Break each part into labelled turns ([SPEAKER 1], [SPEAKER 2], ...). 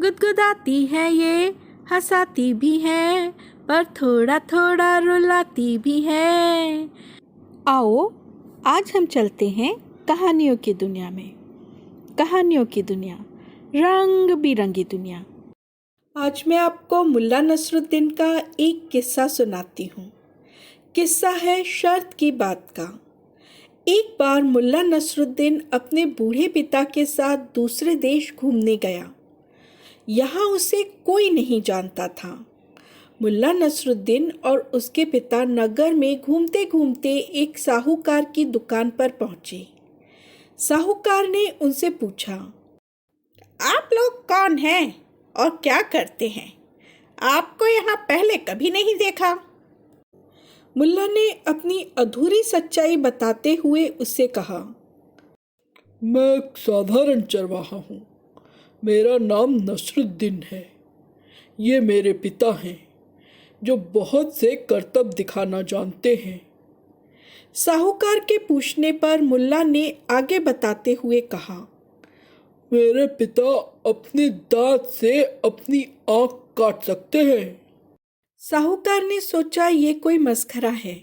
[SPEAKER 1] गुदगुदाती है ये, हंसाती भी है, पर थोड़ा थोड़ा रुलाती भी है। आओ आज हम चलते हैं कहानियों की दुनिया में। कहानियों की दुनिया, रंग बिरंगी दुनिया। आज मैं आपको मुल्ला नसरुद्दीन का एक किस्सा सुनाती हूँ। किस्सा है शर्त की बात का। एक बार मुल्ला नसरुद्दीन अपने बूढ़े पिता के साथ दूसरे देश घूमने गया। यहाँ उसे कोई नहीं जानता था। मुल्ला नसरुद्दीन और उसके पिता नगर में घूमते घूमते एक साहूकार की दुकान पर पहुँचे। साहूकार ने उनसे पूछा, आप लोग कौन हैं और क्या करते हैं? आपको यहाँ पहले कभी नहीं देखा। मुल्ला ने अपनी अधूरी सच्चाई बताते हुए उससे कहा,
[SPEAKER 2] मैं एक साधारण चरवाहा हूँ। मेरा नाम नसरुद्दीन है। ये मेरे पिता हैं जो बहुत से करतब दिखाना जानते हैं।
[SPEAKER 1] साहूकार के पूछने पर मुल्ला ने आगे बताते हुए कहा,
[SPEAKER 2] मेरे पिता अपने दांत से अपनी आँख काट सकते हैं।
[SPEAKER 1] साहूकार ने सोचा ये कोई मस्खरा है,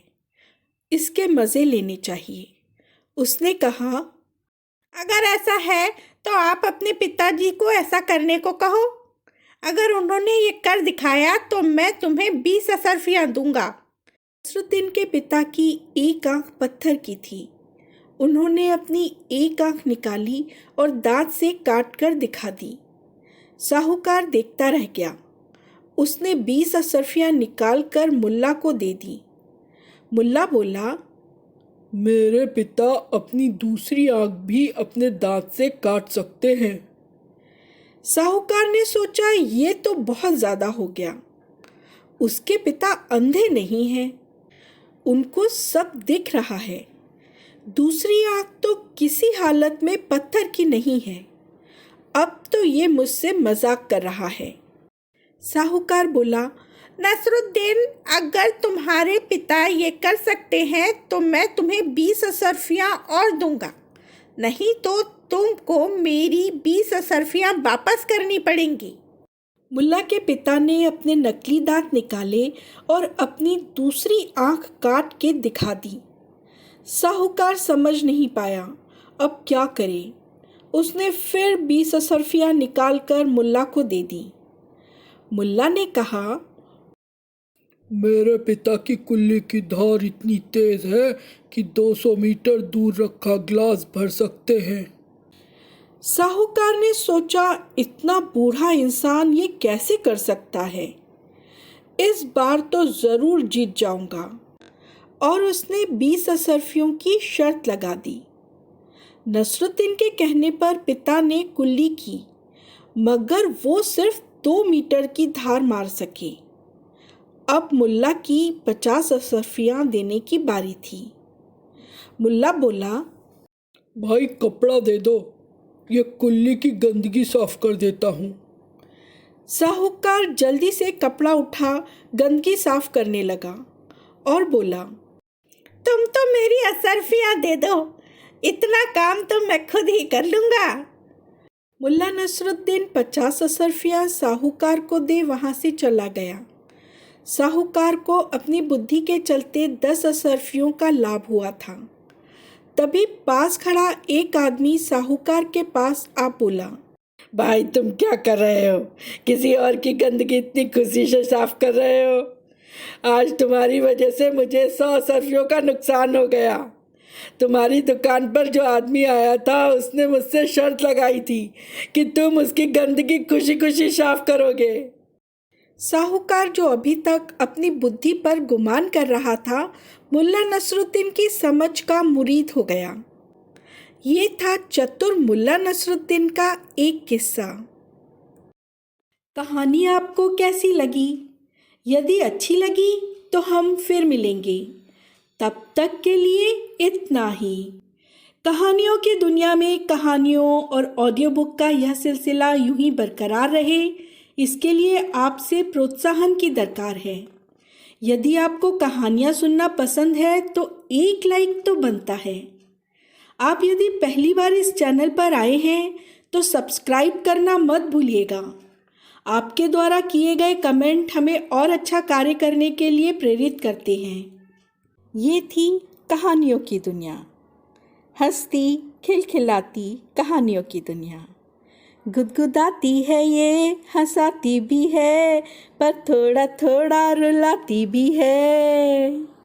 [SPEAKER 1] इसके मज़े लेने चाहिए। उसने कहा, अगर ऐसा है तो आप अपने पिताजी को ऐसा करने को कहो। अगर उन्होंने ये कर दिखाया तो मैं तुम्हें 20 असरफियाँ दूंगा। नसरुद्दीन के पिता की एक आंख पत्थर की थी। उन्होंने अपनी एक आंख निकाली और दांत से काट कर दिखा दी। साहूकार देखता रह गया। उसने 20 असरफियाँ निकाल कर मुल्ला को दे दी। मुल्ला बोला,
[SPEAKER 2] मेरे पिता अपनी दूसरी आँख भी अपने दांत से काट सकते हैं।
[SPEAKER 1] साहूकार ने सोचा ये तो बहुत ज़्यादा हो गया। उसके पिता अंधे नहीं हैं, उनको सब दिख रहा है। दूसरी आँख तो किसी हालत में पत्थर की नहीं है। अब तो ये मुझसे मजाक कर रहा है। साहूकार बोला, नसरुद्दीन, अगर तुम्हारे पिता ये कर सकते हैं तो मैं तुम्हें 20 असरफियाँ और दूंगा, नहीं तो तुमको मेरी 20 असरफियाँ वापस करनी पड़ेंगी। मुल्ला के पिता ने अपने नकली दांत निकाले और अपनी दूसरी आंख काट के दिखा दी। साहूकार समझ नहीं पाया अब क्या करे। उसने फिर 20 असरफियाँ निकाल कर मुल्ला को दे दी। मुल्ला ने कहा,
[SPEAKER 2] मेरे पिता की कुल्ली की धार इतनी तेज है कि 200 मीटर दूर रखा गिलास भर सकते हैं।
[SPEAKER 1] साहूकार ने सोचा इतना बूढ़ा इंसान ये कैसे कर सकता है। इस बार तो ज़रूर जीत जाऊंगा। और उसने 20 असरफियों की शर्त लगा दी। नसरुद्दीन के कहने पर पिता ने कुल्ली की, मगर वो सिर्फ 2 मीटर की धार मार सके। अब मुल्ला की 50 असरफियाँ देने की बारी थी। मुल्ला बोला,
[SPEAKER 2] भाई कपड़ा दे दो, ये कुल्ली की गंदगी साफ कर देता हूँ।
[SPEAKER 1] साहूकार जल्दी से कपड़ा उठा गंदगी साफ करने लगा और बोला, तुम तो मेरी असरफियाँ दे दो, इतना काम तो मैं खुद ही कर लूँगा। मुल्ला नसरुद्दीन 50 असरफियाँ साहूकार को दे वहाँ से चला गया। साहूकार को अपनी बुद्धि के चलते 10 असरफियों का लाभ हुआ था। तभी पास खड़ा एक आदमी साहूकार के पास आ बोला, भाई तुम क्या कर रहे हो? किसी और की गंदगी इतनी खुशी से साफ कर रहे हो? आज तुम्हारी वजह से मुझे 100 असरफियों का नुकसान हो गया। तुम्हारी दुकान पर जो आदमी आया था उसने मुझसे शर्त लगाई थी कि तुम उसकी गंदगी खुशी खुशी साफ करोगे। साहूकार जो अभी तक अपनी बुद्धि पर गुमान कर रहा था, मुल्ला नसरुद्दीन की समझ का मुरीद हो गया। ये था चतुर मुल्ला नसरुद्दीन का एक किस्सा। कहानी आपको कैसी लगी? यदि अच्छी लगी तो हम फिर मिलेंगे। तब तक के लिए इतना ही। कहानियों की दुनिया में कहानियों और ऑडियो बुक का यह सिलसिला यूं ही बरकरार रहे, इसके लिए आपसे प्रोत्साहन की दरकार है। यदि आपको कहानियाँ सुनना पसंद है तो एक लाइक तो बनता है। आप यदि पहली बार इस चैनल पर आए हैं तो सब्सक्राइब करना मत भूलिएगा। आपके द्वारा किए गए कमेंट हमें और अच्छा कार्य करने के लिए प्रेरित करते हैं। ये थी कहानियों की दुनिया, हंसती खिलखिलाती कहानियों की दुनिया। गुदगुदाती है ये, हंसाती भी है, पर थोड़ा थोड़ा रुलाती भी है।